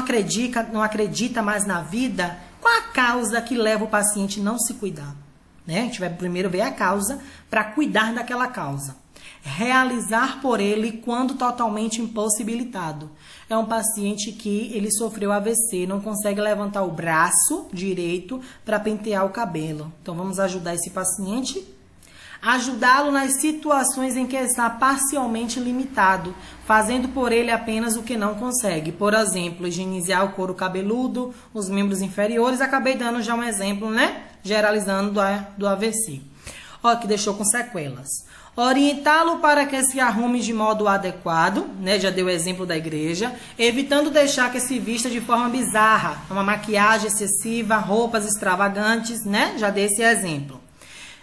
acredita mais na vida? Qual a causa que leva o paciente a não se cuidar? Né? A gente vai primeiro ver a causa para cuidar daquela causa. Realizar por ele quando totalmente impossibilitado. É um paciente que ele sofreu AVC, não consegue levantar o braço direito para pentear o cabelo. Então vamos ajudar esse paciente. Ajudá-lo nas situações em que está parcialmente limitado, fazendo por ele apenas o que não consegue. Por exemplo, higienizar o couro cabeludo, os membros inferiores. Acabei dando já um exemplo, né? Generalizando do AVC. Ó, que deixou com sequelas. Orientá-lo para que se arrume de modo adequado, né? Já deu o exemplo da igreja, evitando deixar que se vista de forma bizarra, uma maquiagem excessiva, roupas extravagantes, né? Já dei esse exemplo.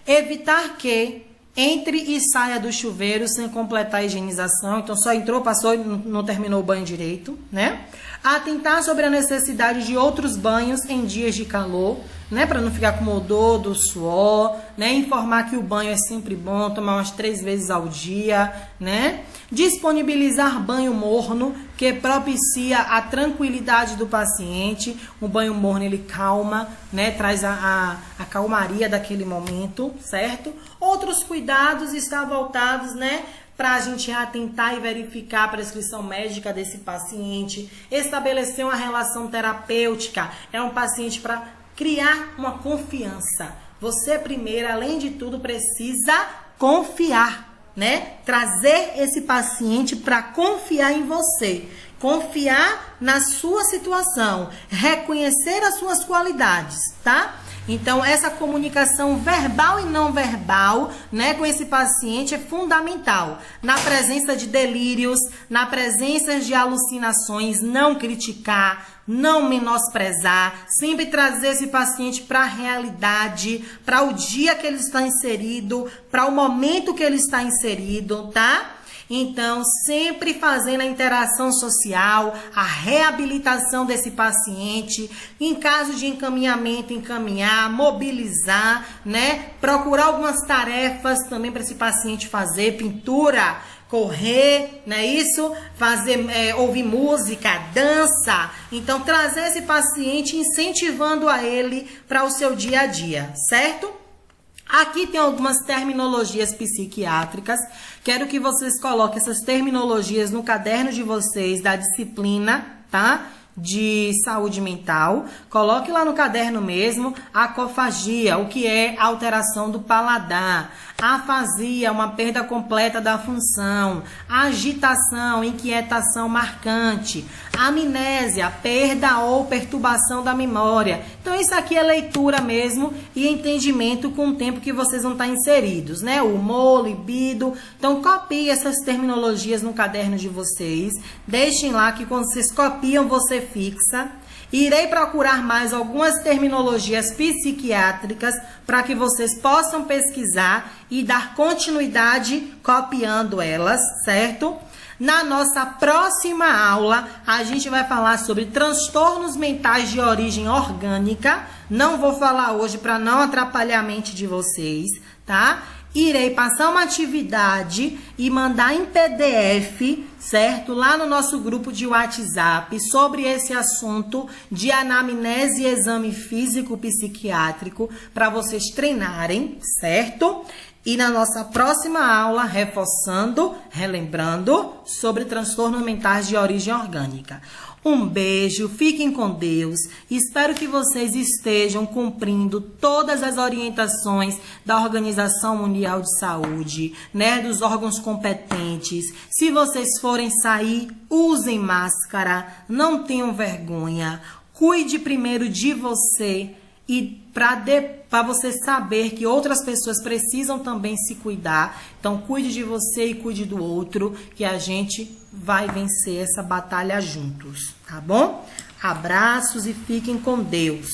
Evitar que entre e saia do chuveiro sem completar a higienização, então só entrou, passou e não terminou o banho direito, né? Atentar sobre a necessidade de outros banhos em dias de calor, né, para não ficar com o odor do suor, né, informar que o banho é sempre bom, tomar umas 3 vezes ao dia, né, disponibilizar banho morno, que propicia a tranquilidade do paciente. O banho morno, ele calma, né, traz a calmaria daquele momento, certo? Outros cuidados estão voltados, né, para a gente atentar e verificar a prescrição médica desse paciente, estabelecer uma relação terapêutica. É um paciente para criar uma confiança. Você primeiro, além de tudo, precisa confiar, né? Trazer esse paciente para confiar em você, confiar na sua situação, reconhecer as suas qualidades, tá? Então, essa comunicação verbal e não verbal, né, com esse paciente é fundamental. Na presença de delírios, na presença de alucinações, não criticar, não menosprezar, sempre trazer esse paciente para a realidade, para o dia que ele está inserido, para o momento que ele está inserido, tá? Então, sempre fazendo a interação social, a reabilitação desse paciente, em caso de encaminhamento, encaminhar, mobilizar, né? Procurar algumas tarefas também para esse paciente fazer, pintura, correr, não é isso? Fazer, ouvir música, dança. Então, trazer esse paciente, incentivando a ele para o seu dia a dia, certo? Aqui tem algumas terminologias psiquiátricas. Quero que vocês coloquem essas terminologias no caderno de vocês da disciplina, tá? De saúde mental. Coloque lá no caderno mesmo. Acofagia, o que é alteração do paladar. Afasia, uma perda completa da função. Agitação, inquietação marcante. Amnésia, perda ou perturbação da memória. Então isso aqui é leitura mesmo e entendimento com o tempo que vocês vão estar inseridos, né? Humor, libido. Então copie essas terminologias no caderno de vocês. Deixem lá que quando vocês copiam, você fixa. Irei procurar mais algumas terminologias psiquiátricas para que vocês possam pesquisar e dar continuidade copiando elas, certo? Na nossa próxima aula, a gente vai falar sobre transtornos mentais de origem orgânica. Não vou falar hoje para não atrapalhar a mente de vocês, tá? Irei passar uma atividade e mandar em PDF, certo? Lá no nosso grupo de WhatsApp sobre esse assunto de anamnese e exame físico psiquiátrico para vocês treinarem, certo? E na nossa próxima aula, reforçando, relembrando sobre transtornos mentais de origem orgânica. Um beijo, fiquem com Deus. Espero que vocês estejam cumprindo todas as orientações da Organização Mundial de Saúde, né, dos órgãos competentes. Se vocês forem sair, usem máscara, não tenham vergonha. Cuide primeiro de você e para você saber que outras pessoas precisam também se cuidar. Então, cuide de você e cuide do outro, que a gente vai vencer essa batalha juntos, tá bom? Abraços e fiquem com Deus.